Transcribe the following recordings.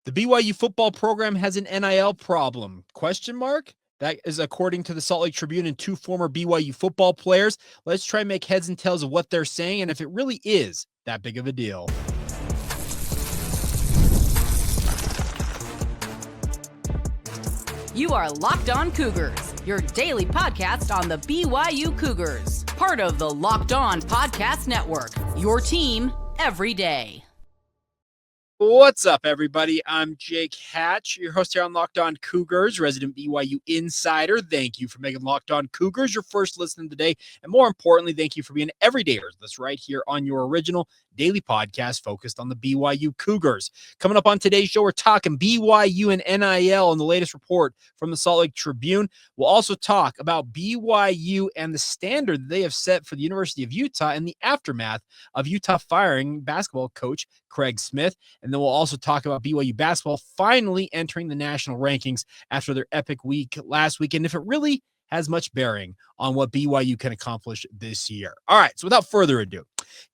The BYU football program has an NIL problem, question mark? That is according to the Salt Lake Tribune and two former BYU football players. Let's try and make heads and tails of what they're saying and if it really is that big of a deal. You are Locked On Cougars, your daily podcast on the BYU Cougars, part of the Locked On Podcast Network, your team every day. What's up, everybody? I'm Jake Hatch, your host here on Locked On Cougars, resident BYU insider. Thank you for making Locked On Cougars your first listen today. And more importantly, thank you for being everydayers that's right here on your original daily podcast focused on the BYU Cougars. Coming up on today's show, we're talking BYU and NIL and the latest report from the Salt Lake Tribune. We'll also talk about BYU and the standard they have set for the University of Utah in the aftermath of Utah firing basketball coach Craig Smith. And then we'll also talk about BYU basketball finally entering the national rankings after their epic week last week, and if it really has much bearing on what BYU can accomplish this year. All right, so without further ado,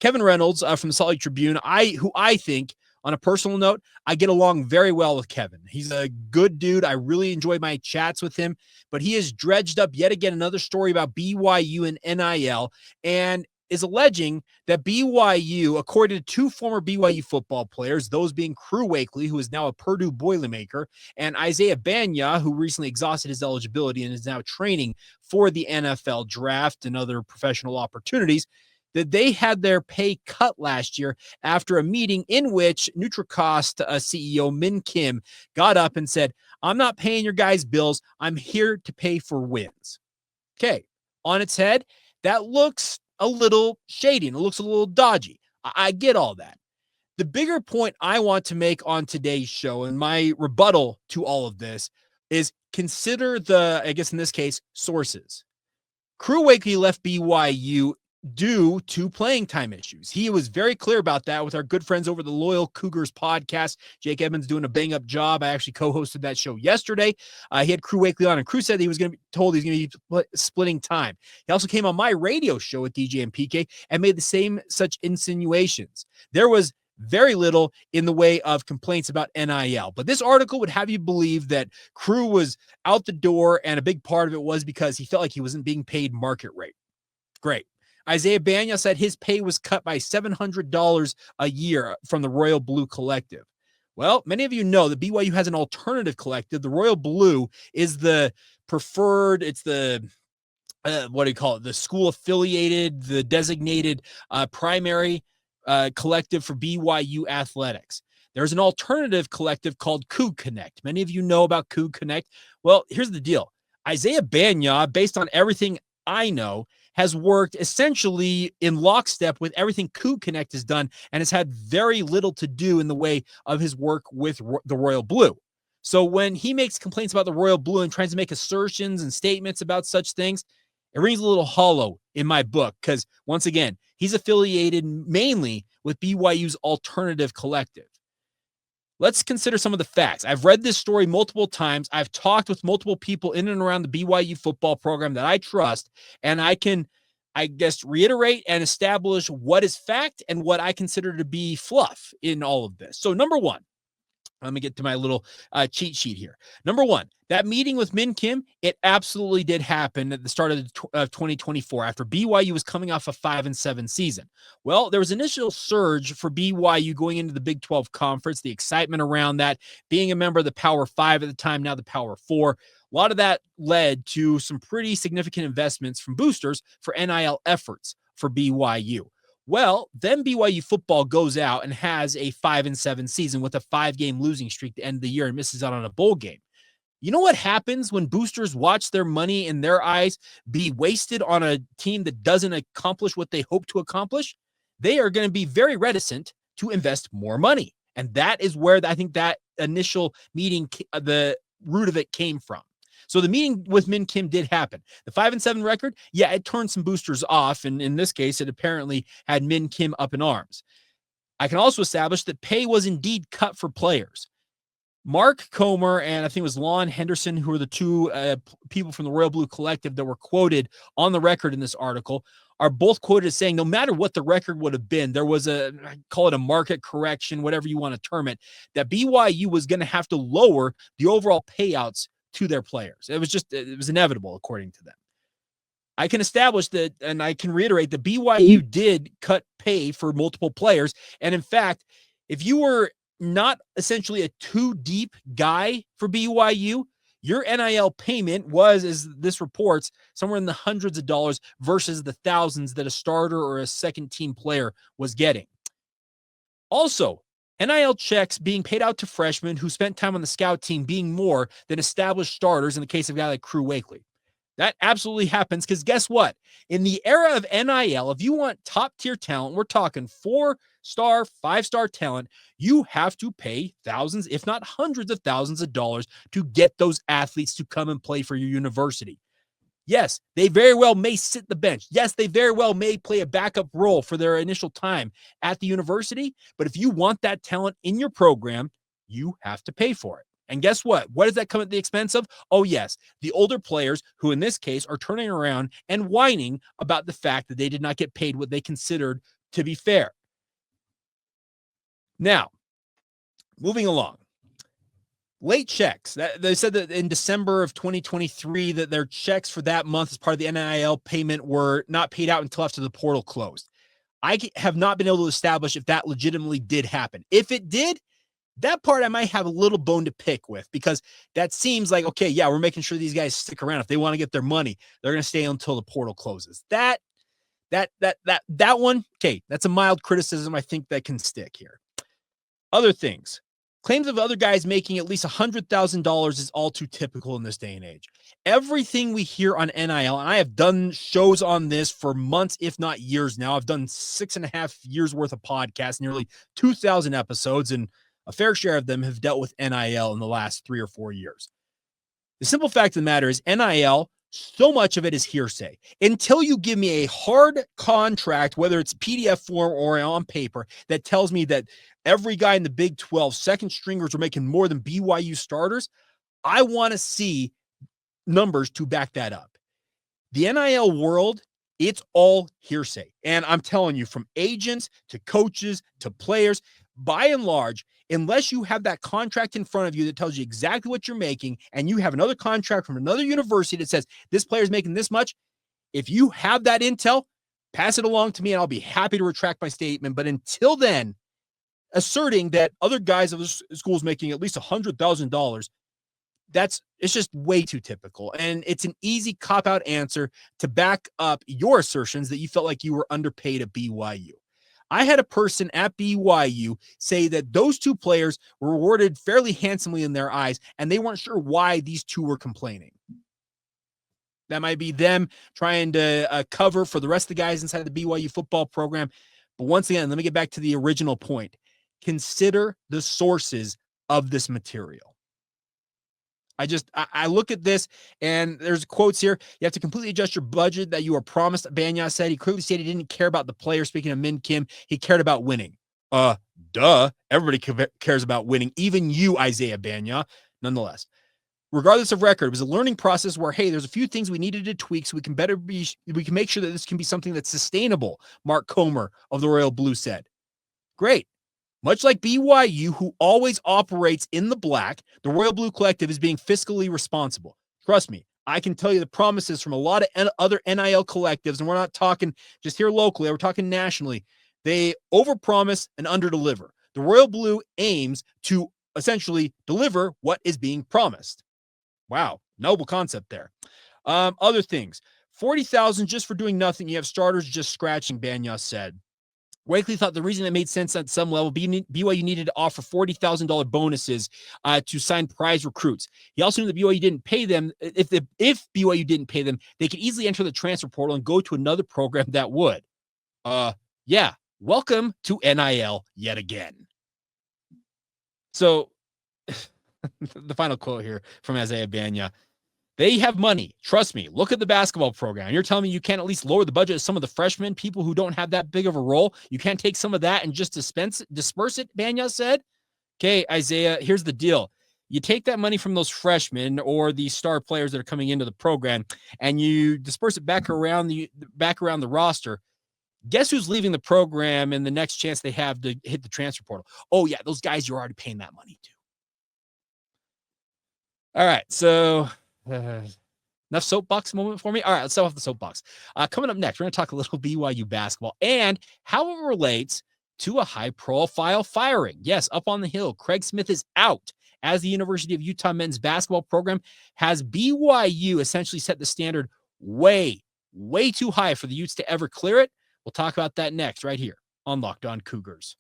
Kevin Reynolds from the Salt Lake Tribune, who I think, on a personal note, I get along very well with Kevin. He's a good dude. I really enjoy my chats with him, but he has dredged up yet again another story about BYU and NIL, and is alleging that BYU, according to two former BYU football players, those being Crew Wakely, who is now a Purdue Boilermaker, and Isaiah Banya, who recently exhausted his eligibility and is now training for the NFL draft and other professional opportunities, that they had their pay cut last year after a meeting in which Nutricost CEO Min Kim got up and said, "I'm not paying your guys' bills. I'm here to pay for wins." Okay, on its head, that looks a little shady and it looks a little dodgy. I get all that. The bigger point I want to make on today's show and my rebuttal to all of this is consider the, I guess in this case, sources. Crew Wakely left BYU due to playing time issues. He was very clear about that with our good friends over the Loyal Cougars podcast. Jake Edmonds doing a bang-up job. I actually co-hosted that show yesterday. He had Crew Wakely on, and Crew said he was going to be told he's going to be splitting time. He also came on my radio show with DJ and PK and made the same such insinuations. There was very little in the way of complaints about NIL. But this article would have you believe that Crew was out the door, and a big part of it was because he felt like he wasn't being paid market rate. Great. Isaiah Banya said his pay was cut by $700 a year from the Royal Blue Collective. Well, many of you know that BYU has an alternative collective. The Royal Blue is the preferred, it's the, what do you call it? The school affiliated, the designated primary collective for BYU athletics. There's an alternative collective called Coug Connect. Many of you know about Coug Connect. Well, here's the deal. Isaiah Banya, based on everything I know, has worked essentially in lockstep with everything Coug Connect has done and has had very little to do in the way of his work with the Royal Blue. So when he makes complaints about the Royal Blue and tries to make assertions and statements about such things, it rings a little hollow in my book because, once again, he's affiliated mainly with BYU's alternative collective. Let's consider some of the facts. I've read this story multiple times. I've talked with multiple people in and around the BYU football program that I trust, and I can, I guess, reiterate and establish what is fact and what I consider to be fluff in all of this. So, number one, let me get to my little cheat sheet here. Number one, that meeting with Min Kim, it absolutely did happen at the start of 2024 after BYU was coming off a 5-7 season. Well, there was an initial surge for BYU going into the Big 12 conference, the excitement around that, being a member of the Power 5 at the time, now the Power 4. A lot of that led to some pretty significant investments from boosters for NIL efforts for BYU. Well, then BYU football goes out and has a 5-7 season with a 5-game losing streak to end the year and misses out on a bowl game. You know what happens when boosters watch their money in their eyes be wasted on a team that doesn't accomplish what they hope to accomplish? They are going to be very reticent to invest more money. And that is where I think that initial meeting, the root of it came from. So the meeting with Min Kim did happen. The 5-7 record, yeah, it turned some boosters off. And in this case, it apparently had Min Kim up in arms. I can also establish that pay was indeed cut for players. Mark Comer and I think it was Lon Henderson, who are the two people from the Royal Blue Collective that were quoted on the record in this article, are both quoted as saying no matter what the record would have been, there was call it a market correction, whatever you want to term it, that BYU was going to have to lower the overall payouts to their players. It was inevitable, according to them. I can establish that, and I can reiterate that BYU did cut pay for multiple players. And in fact, if you were not essentially a too deep guy for BYU, your NIL payment was, as this reports, somewhere in the hundreds of dollars versus the thousands that a starter or a second team player was getting. Also, NIL checks being paid out to freshmen who spent time on the scout team being more than established starters in the case of a guy like Crew Wakely. That absolutely happens because guess what? In the era of NIL, if you want top-tier talent, we're talking 4-star, 5-star talent, you have to pay thousands, if not hundreds of thousands of dollars to get those athletes to come and play for your university. Yes, they very well may sit the bench. Yes, they very well may play a backup role for their initial time at the university. But if you want that talent in your program, you have to pay for it. And guess what? What does that come at the expense of? Oh, yes, the older players who in this case are turning around and whining about the fact that they did not get paid what they considered to be fair. Now, moving along. Late checks. They said that in December of 2023 that their checks for that month as part of the NIL payment were not paid out until after the portal closed. I have not been able to establish if that legitimately did happen. If it did, that part I might have a little bone to pick with because that seems like, okay, yeah, we're making sure these guys stick around. If they want to get their money, they're going to stay until the portal closes. That one, okay, that's a mild criticism I think that can stick here. Other things. Claims of other guys making at least $100,000 is all too typical in this day and age. Everything we hear on NIL, and I have done shows on this for months, if not years now. I've done 6.5 years worth of podcasts, nearly 2,000 episodes, and a fair share of them have dealt with NIL in the last 3 or 4 years. The simple fact of the matter is NIL, so much of it is hearsay. Until you give me a hard contract, whether it's PDF form or on paper, that tells me that every guy in the Big 12 second stringers are making more than BYU starters, I want to see numbers to back that up. The NIL world, it's all hearsay. And I'm telling you, from agents to coaches to players, by and large, unless you have that contract in front of you that tells you exactly what you're making, and you have another contract from another university that says this player is making this much, if you have that intel, pass it along to me and I'll be happy to retract my statement. But until then, asserting that other guys of the schools making at least $100,000, it's just way too typical. And it's an easy cop-out answer to back up your assertions that you felt like you were underpaid at BYU. I had a person at BYU say that those two players were rewarded fairly handsomely in their eyes, and they weren't sure why these two were complaining. That might be them trying to cover for the rest of the guys inside the BYU football program. But once again, let me get back to the original point. Consider the sources of this material. I look at this, and there's quotes here. You have to completely adjust your budget that you were promised, Banya said. He clearly stated he didn't care about the player. Speaking of Min Kim, he cared about winning. Duh. Everybody cares about winning, even you, Isaiah Banya. Nonetheless, regardless of record, it was a learning process where, hey, there's a few things we needed to tweak so we can make sure that this can be something that's sustainable, Mark Comer of the Royal Blue said. Great. Much like BYU, who always operates in the black, the Royal Blue Collective is being fiscally responsible. Trust me, I can tell you the promises from a lot of other NIL collectives, and we're not talking just here locally, we're talking nationally. They overpromise and underdeliver. The Royal Blue aims to essentially deliver what is being promised. Wow, noble concept there. Other things, $40,000 just for doing nothing. You have starters just scratching, Banya said. Wakely thought the reason it made sense at some level, BYU needed to offer $40,000 bonuses to sign prize recruits. He also knew that BYU didn't pay them. If BYU didn't pay them, they could easily enter the transfer portal and go to another program that would. Yeah, welcome to NIL yet again. So the final quote here from Isaiah Banya. They have money. Trust me. Look at the basketball program. You're telling me you can't at least lower the budget of some of the freshmen, people who don't have that big of a role? You can't take some of that and just disperse it, Banya said. Okay, Isaiah, here's the deal. You take that money from those freshmen or the star players that are coming into the program, and you disperse it back around the roster. Guess who's leaving the program and the next chance they have to hit the transfer portal? Oh, yeah, those guys you're already paying that money to. All right, so enough soapbox moment for me. All right, let's start off the soapbox. Coming up next, we're going to talk a little BYU basketball and how it relates to a high-profile firing. Yes, up on the hill, Craig Smith is out as the University of Utah men's basketball program has BYU essentially set the standard way, way too high for the Utes to ever clear it. We'll talk about that next right here on Locked On Cougars.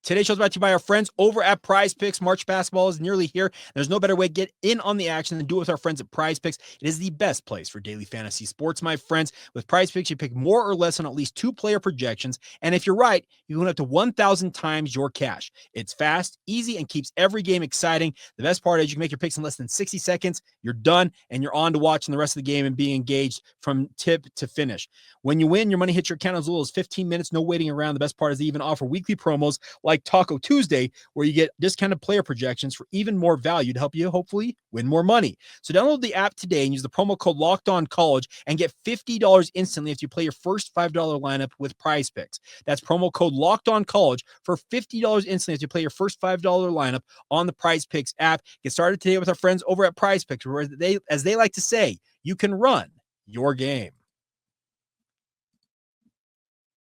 Today's show is brought to you by our friends over at Prize Picks. March basketball is nearly here. There's no better way to get in on the action than do it with our friends at Prize Picks. It is the best place for daily fantasy sports, my friends. With Prize Picks, you pick more or less on at least 2 player projections. And if you're right, you can win up to 1,000 times your cash. It's fast, easy, and keeps every game exciting. The best part is you can make your picks in less than 60 seconds. You're done, and you're on to watching the rest of the game and being engaged from tip to finish. When you win, your money hits your account as little as 15 minutes. No waiting around. The best part is they even offer weekly promos like Taco Tuesday, where you get discounted player projections for even more value to help you hopefully win more money. So download the app today and use the promo code LOCKEDONCollege and get $50 instantly if you play your first $5 lineup with Prize Picks. That's promo code LOCKEDONCollege for $50 instantly if you play your first $5 lineup on the Prize Picks app. Get started today with our friends over at Prize Picks, where they, as they like to say, you can run your game.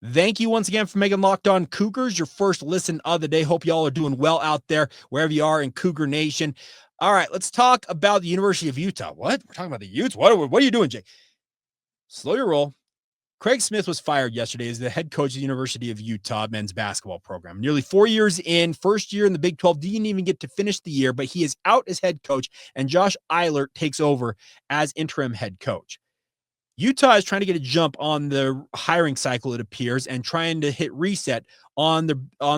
Thank you once again for making Locked On Cougars your first listen of the day. Hope y'all are doing well out there, wherever you are in Cougar Nation. All right, let's talk about the University of Utah. What? We're talking about the Utes? What are you doing, Jay? Slow your roll. Craig Smith was fired yesterday as the head coach of the University of Utah men's basketball program. Nearly 4 years in, first year in the Big 12, didn't even get to finish the year, but he is out as head coach, and Josh Eilert takes over as interim head coach. Utah is trying to get a jump on the hiring cycle, it appears, and trying to hit reset on their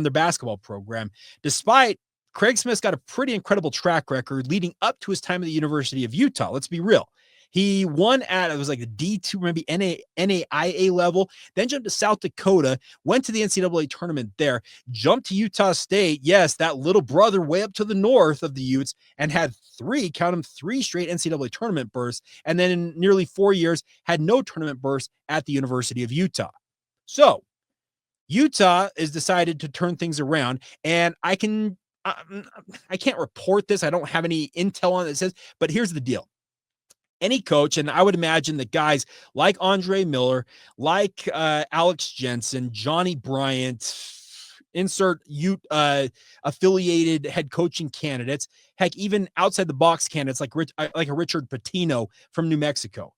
basketball program. Despite Craig Smith's got a pretty incredible track record leading up to his time at the University of Utah. Let's be real. He won at, it was like the D2, maybe NAIA level, then jumped to South Dakota, went to the NCAA tournament there, jumped to Utah State. Yes, that little brother way up to the north of the Utes, and had three straight NCAA tournament berths. And then in nearly 4 years, had no tournament berths at the University of Utah. So Utah has decided to turn things around, and I can't report this. I don't have any intel on it that says, but here's the deal. Any coach, and I would imagine that guys like Andre Miller, like Alex Jensen, Johnny Bryant, insert affiliated head coaching candidates, heck, even outside the box candidates like a Richard Pitino from New Mexico.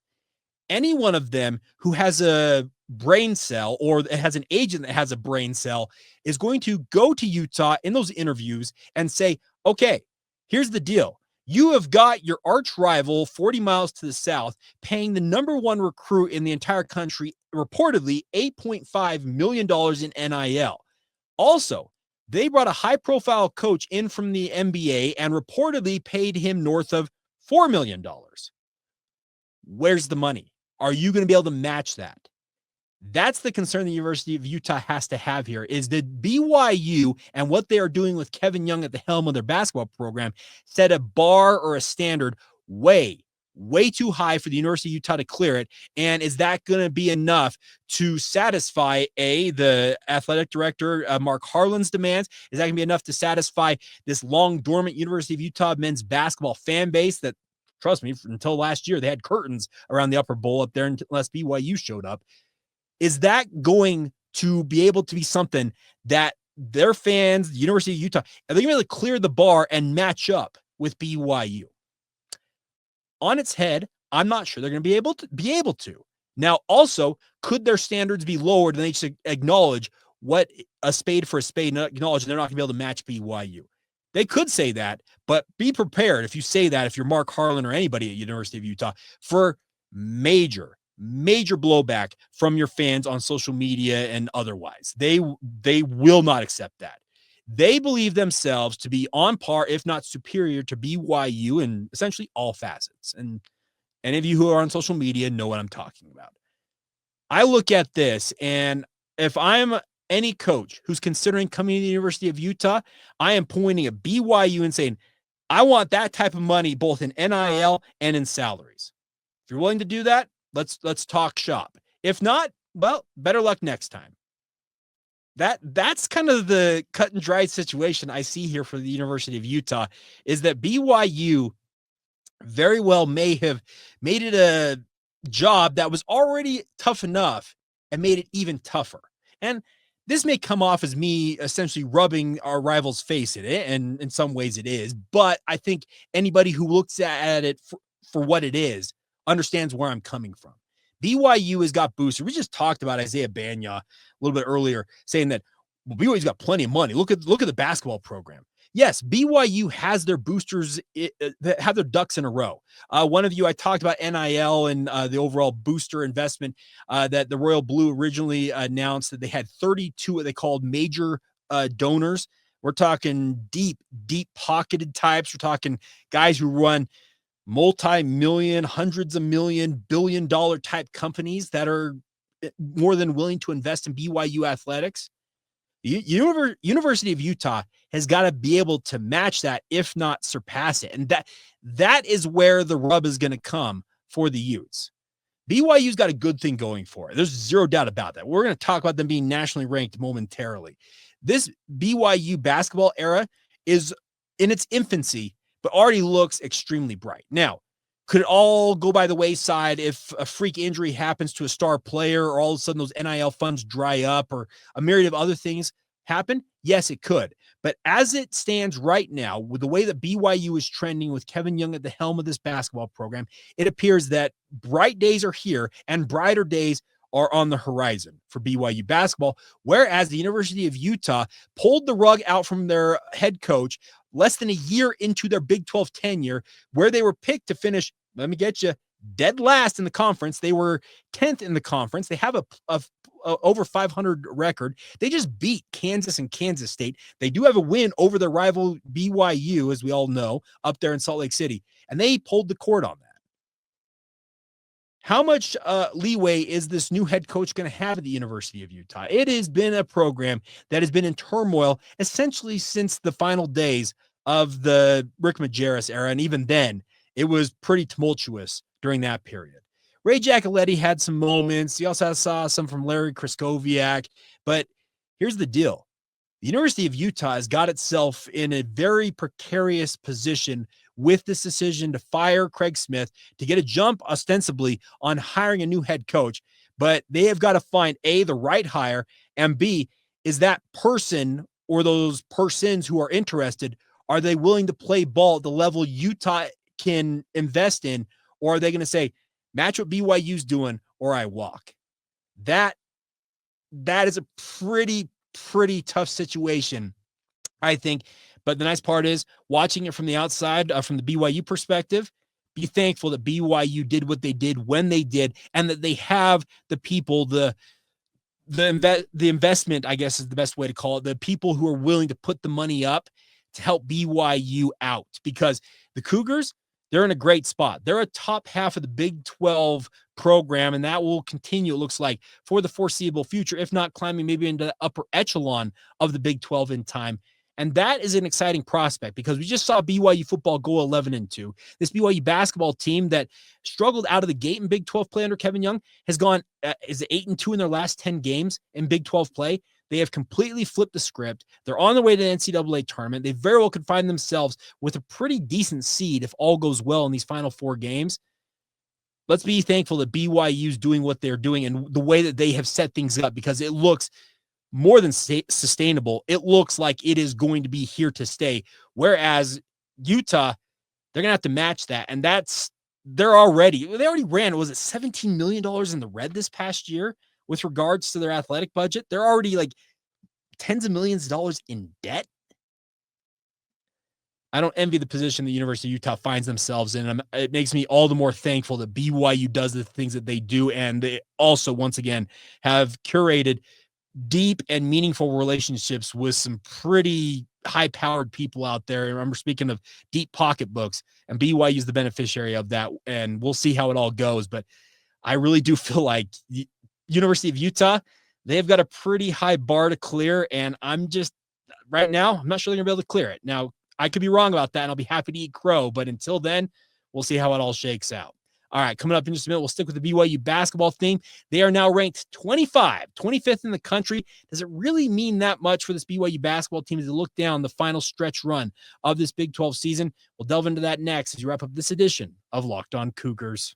Any one of them who has a brain cell or has an agent that has a brain cell is going to go to Utah in those interviews and say, okay, here's the deal. You have got your arch rival 40 miles to the south paying the number one recruit in the entire country, reportedly $8.5 million in NIL. Also, they brought a high-profile coach in from the NBA and reportedly paid him north of $4 million. Where's the money? Are you going to be able to match that? That's the concern the University of Utah has to have here, is that BYU and what they are doing with Kevin Young at the helm of their basketball program set a bar or a standard way too high for the University of Utah to clear it. And is that going to be enough to satisfy the athletic director, Mark Harlan's demands? Is that going to be enough to satisfy this long dormant University of Utah men's basketball fan base that, trust me, until last year, they had curtains around the upper bowl up there unless BYU showed up? Is that going to be able to be something that their fans, the University of Utah, are they going to be able to clear the bar and match up with BYU? On its head, I'm not sure they're going to be able to. Now, also, could their standards be lowered and they just acknowledge what a spade for a spade and acknowledge they're not going to be able to match BYU? They could say that, but be prepared if you say that, if you're Mark Harlan or anybody at University of Utah, for major blowback from your fans on social media and otherwise. They will not accept that. They believe themselves to be on par, if not superior, to BYU in essentially all facets. And any of you who are on social media know what I'm talking about. I look at this, and if I'm any coach who's considering coming to the University of Utah, I am pointing at BYU and saying, I want that type of money both in NIL and in salaries. If you're willing to do that, let's talk shop. If not, well, better luck next time. That's kind of the cut and dried situation I see here for the University of Utah, is that BYU very well may have made it a job that was already tough enough and made it even tougher. And this may come off as me essentially rubbing our rival's face in it, and in some ways it is, but I think anybody who looks at it for what it is understands where I'm coming from. BYU has got boosters. We just talked about Isaiah Banya a little bit earlier, saying that BYU's got plenty of money. Look at the basketball program. Yes, BYU has their boosters that have their ducks in a row. One of you, I talked about NIL and the overall booster investment that the Royal Blue originally announced that they had 32 what they called major donors. We're talking deep pocketed types. We're talking guys who run multi-million, hundreds of million, billion-dollar type companies that are more than willing to invest in BYU athletics. University of Utah has got to be able to match that, if not surpass it. And that is where the rub is going to come for the Utes. BYU's got a good thing going for it. There's zero doubt about that. We're going to talk about them being nationally ranked momentarily. This BYU basketball era is in its infancy, but already looks extremely bright. Now, could it all go by the wayside if a freak injury happens to a star player, or all of a sudden those NIL funds dry up, or a myriad of other things happen? Yes, it could. But as it stands right now, with the way that BYU is trending with Kevin Young at the helm of this basketball program, it appears that bright days are here and brighter days are on the horizon for BYU basketball, whereas the University of Utah pulled the rug out from their head coach less than a year into their Big 12 tenure, where they were picked to finish, let me get you, dead last in the conference. They were 10th in the conference. They have a over 500 record. They just beat Kansas and Kansas State. They do have a win over their rival BYU, as we all know, up there in Salt Lake City, and they pulled the cord on that. How much leeway is this new head coach going to have at the University of Utah? It has been a program that has been in turmoil essentially since the final days of the Rick Majerus era, and even then, it was pretty tumultuous during that period. Ray Giacoletti had some moments. You also saw some from Larry Kraskowiak, but here's the deal. The University of Utah has got itself in a very precarious position with this decision to fire Craig Smith, to get a jump ostensibly on hiring a new head coach. But they have got to find A, the right hire, and B, is that person or those persons who are interested, are they willing to play ball at the level Utah can invest in, or are they going to say, match what BYU's doing or I walk? That is a pretty tough situation, I think. But the nice part is, watching it from the outside, from the BYU perspective, be thankful that BYU did what they did when they did, and that they have the people, the investment, I guess is the best way to call it, the people who are willing to put the money up to help BYU out. Because the Cougars, they're in a great spot. They're a top half of the Big 12 program, and that will continue, it looks like, for the foreseeable future, if not climbing maybe into the upper echelon of the Big 12 in time. And that is an exciting prospect, because we just saw BYU football go 11-2. This BYU basketball team that struggled out of the gate in Big 12 play under Kevin Young has gone is 8-2 in their last 10 games in Big 12 play. They have completely flipped the script. They're on their way to the NCAA tournament. They very well could find themselves with a pretty decent seed if all goes well in these final 4 games. Let's be thankful that BYU is doing what they're doing and the way that they have set things up, because it looks more than sustainable. It looks like it is going to be here to stay. Whereas Utah, they're going to have to match that. And they already ran, was it $17 million in the red this past year with regards to their athletic budget? They're already like tens of millions of dollars in debt. I don't envy the position the University of Utah finds themselves in. It makes me all the more thankful that BYU does the things that they do. And they also, once again, have curated deep and meaningful relationships with some pretty high-powered people out there. I remember speaking of deep pocketbooks, and BYU is the beneficiary of that, and we'll see how it all goes. But I really do feel like the University of Utah, they've got a pretty high bar to clear, and I'm not sure they're going to be able to clear it. Now, I could be wrong about that, and I'll be happy to eat crow, but until then, we'll see how it all shakes out. All right, coming up in just a minute, we'll stick with the BYU basketball theme. They are now ranked 25th in the country. Does it really mean that much for this BYU basketball team as they look down the final stretch run of this Big 12 season? We'll delve into that next as we wrap up this edition of Locked On Cougars.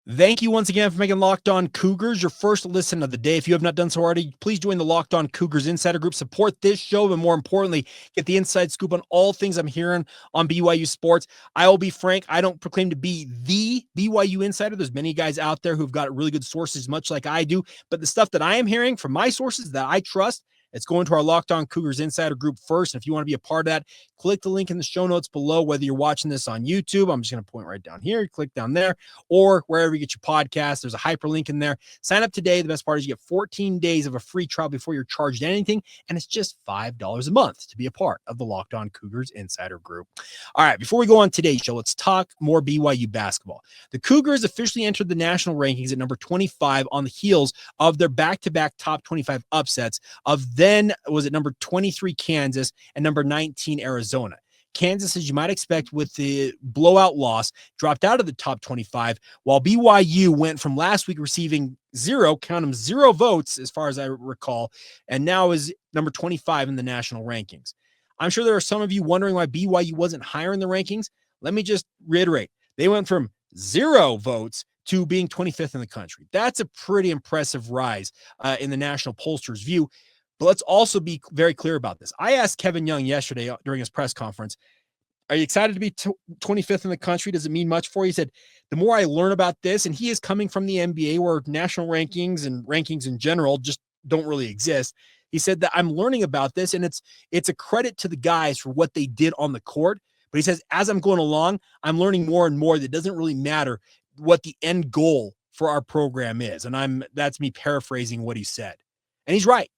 Thank you once again for making Locked On Cougars your first listen of the day. If you have not done so already, please join the Locked On Cougars Insider Group. Support this show, but more importantly, get the inside scoop on all things I'm hearing on BYU sports. I will be frank, I don't proclaim to be the BYU insider. There's many guys out there who've got really good sources, much like I do. But the stuff that I am hearing from my sources that I trust, it's going to our Locked On Cougars Insider Group first. And if you want to be a part of that, click the link in the show notes below, whether you're watching this on YouTube. I'm just going to point right down here, click down there, or wherever you get your podcast. There's a hyperlink in there. Sign up today. The best part is you get 14 days of a free trial before you're charged anything, and it's just $5 a month to be a part of the Locked On Cougars Insider Group. All right, before we go on today's show, let's talk more BYU basketball. The Cougars officially entered the national rankings at number 25 on the heels of their back-to-back top 25 upsets of then was it number 23 Kansas and number 19 Arizona. Kansas, as you might expect with the blowout loss, dropped out of the top 25, while BYU went from last week receiving zero votes as far as I recall, and now is number 25 in the national rankings. I'm sure there are some of you wondering why BYU wasn't higher in the rankings. Let me just reiterate. They went from 0 votes to being 25th in the country. That's a pretty impressive rise in the national pollsters' view. But let's also be very clear about this. I asked Kevin Young yesterday during his press conference, are you excited to be 25th in the country? Does it mean much for you? He said, the more I learn about this, and he is coming from the NBA where national rankings and rankings in general just don't really exist. He said that I'm learning about this, and it's a credit to the guys for what they did on the court. But he says, as I'm going along, I'm learning more and more that it doesn't really matter what the end goal for our program is. And that's me paraphrasing what he said. And he's right.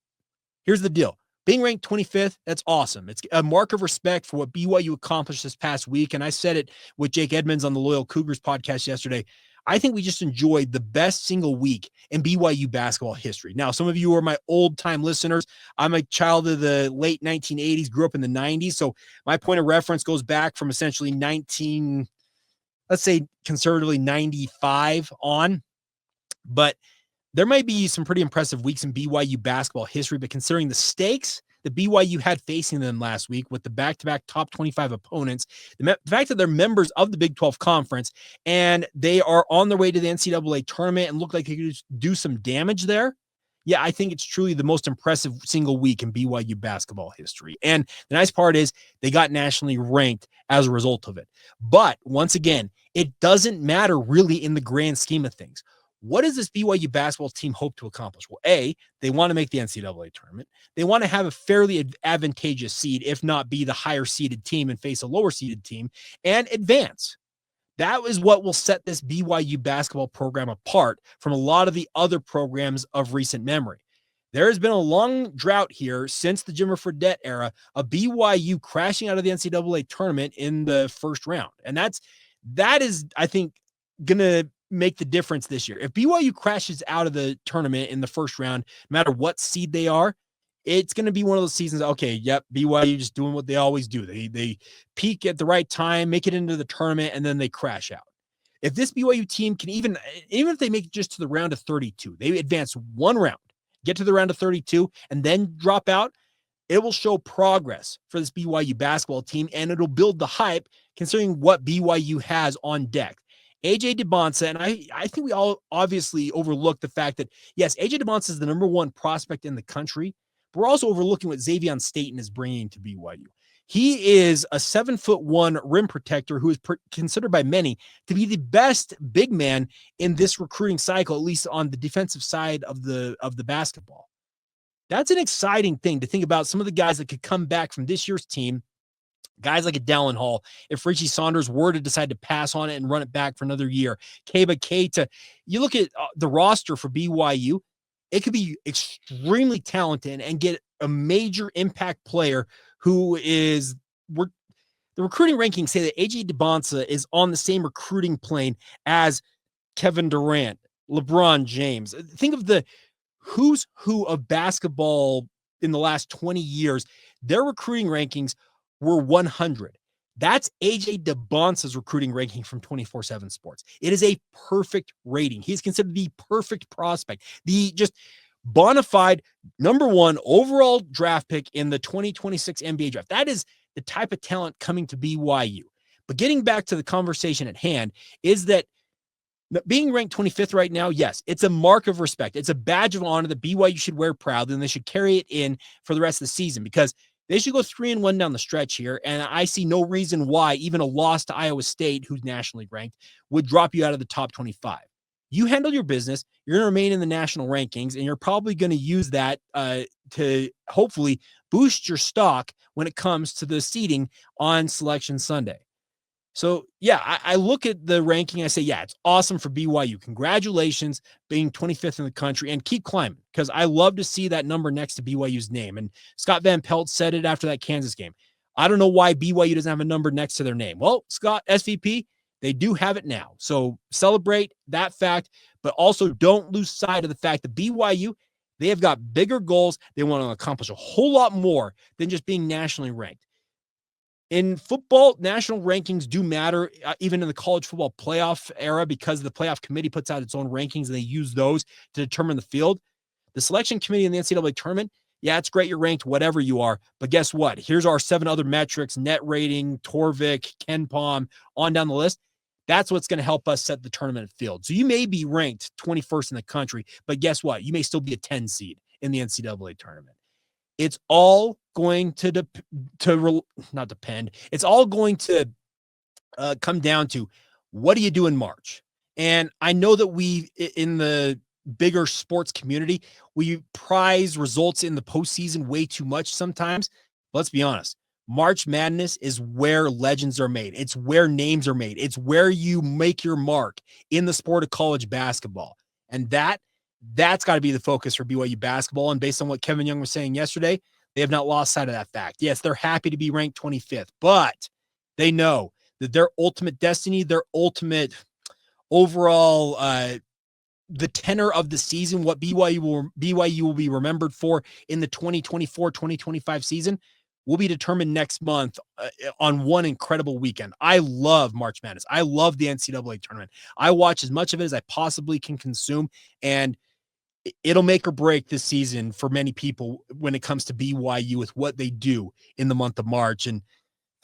Here's the deal. Being ranked 25th, that's awesome. It's a mark of respect for what BYU accomplished this past week. And I said it with Jake Edmonds on the Loyal Cougars podcast yesterday. I think we just enjoyed the best single week in BYU basketball history. Now, some of you are my old-time listeners. I'm a child of the late 1980s, grew up in the 90s. So my point of reference goes back from essentially let's say conservatively 95 on. But there might be some pretty impressive weeks in BYU basketball history, but considering the stakes that BYU had facing them last week with the back-to-back top 25 opponents, the fact that they're members of the Big 12 Conference and they are on their way to the NCAA tournament and look like they could do some damage there, yeah, I think it's truly the most impressive single week in BYU basketball history. And the nice part is they got nationally ranked as a result of it. But once again, it doesn't matter really in the grand scheme of things. What does this BYU basketball team hope to accomplish? Well, A, they want to make the NCAA tournament. They want to have a fairly advantageous seed, if not be the higher seeded team and face a lower seeded team, and advance. That is what will set this BYU basketball program apart from a lot of the other programs of recent memory. There has been a long drought here since the Jimmer Fredette era of BYU crashing out of the NCAA tournament in the first round. And that is, I think, going to make the difference this year. If BYU crashes out of the tournament in the first round, no matter what seed they are, it's going to be one of those seasons. Okay, yep, BYU just doing what they always do. They peak at the right time, make it into the tournament, and then they crash out. If this BYU team can even if they make it just to the round of 32, they advance one round, get to the round of 32, and then drop out, it will show progress for this BYU basketball team, and it'll build the hype considering what BYU has on deck. AJ DeBonsa, and I think we all obviously overlook the fact that, yes, AJ DeBonsa is the number one prospect in the country, but we're also overlooking what Xavier Staten is bringing to BYU. He is a 7'1" rim protector who is considered by many to be the best big man in this recruiting cycle, at least on the defensive side of the basketball. That's an exciting thing to think about. Some of the guys that could come back from this year's team, guys like a Dallin Hall, if Richie Saunders were to decide to pass on it and run it back for another year. Keba Keita, you look at the roster for BYU, it could be extremely talented and get a major impact player who is the recruiting rankings say that AJ DeBonsa is on the same recruiting plane as Kevin Durant, LeBron James. Think of the who's who of basketball in the last 20 years. Their recruiting rankings were 100. That's AJ DeBonsa's recruiting ranking from 24/7 Sports. It is a perfect rating. He's considered the perfect prospect, the just bona fide number one overall draft pick in the 2026 NBA draft. That is the type of talent coming to BYU. But getting back to the conversation at hand is that being ranked 25th right now, yes, it's a mark of respect. It's a badge of honor that BYU should wear proudly, and they should carry it in for the rest of the season because they should go 3-1 down the stretch here. And I see no reason why even a loss to Iowa State, who's nationally ranked, would drop you out of the top 25. You handle your business. You're going to remain in the national rankings, and you're probably going to use that to hopefully boost your stock when it comes to the seeding on Selection Sunday. So, yeah, I look at the ranking. I say, yeah, it's awesome for BYU. Congratulations being 25th in the country and keep climbing because I love to see that number next to BYU's name. And Scott Van Pelt said it after that Kansas game. I don't know why BYU doesn't have a number next to their name. Well, Scott, SVP, they do have it now. So celebrate that fact, but also don't lose sight of the fact that BYU, they have got bigger goals. They want to accomplish a whole lot more than just being nationally ranked. In football, national rankings do matter, even in the college football playoff era, because the playoff committee puts out its own rankings and they use those to determine the field. The selection committee in the NCAA tournament, yeah, it's great you're ranked whatever you are, but guess what? Here's our 7 other metrics: net rating, Torvik, Ken Palm, on down the list. That's what's going to help us set the tournament field. So you may be ranked 21st in the country, but guess what? You may still be a 10 seed in the NCAA tournament. It's all going to not depend. It's all going to come down to what do you do in March? And I know that we, in the bigger sports community, we prize results in the postseason way too much sometimes. Let's be honest. March Madness is where legends are made. It's where names are made. It's where you make your mark in the sport of college basketball. And that's got to be the focus for BYU basketball. And based on what Kevin Young was saying yesterday, they have not lost sight of that fact. Yes, they're happy to be ranked 25th, but they know that their ultimate destiny, their ultimate overall, the tenor of the season, what BYU will be remembered for in the 2024-2025 season will be determined next month on one incredible weekend. I love March Madness. I love the NCAA tournament. I watch as much of it as I possibly can consume, and it'll make or break this season for many people when it comes to BYU with what they do in the month of March. And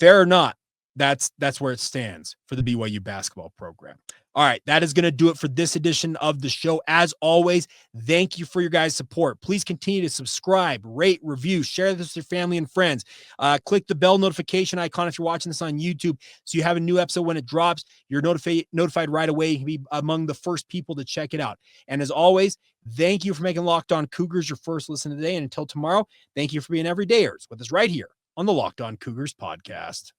fair or not, that's where it stands for the BYU basketball program. All right, that is going to do it for this edition of the show. As always, thank you for your guys' support. Please continue to subscribe, rate, review, share this with your family and friends. Click the bell notification icon if you're watching this on YouTube so you have a new episode when it drops. You're notified right away. You can be among the first people to check it out. And as always, thank you for making Locked On Cougars your first listen today. And until tomorrow, thank you for being everydayers with us right here on the Locked On Cougars podcast.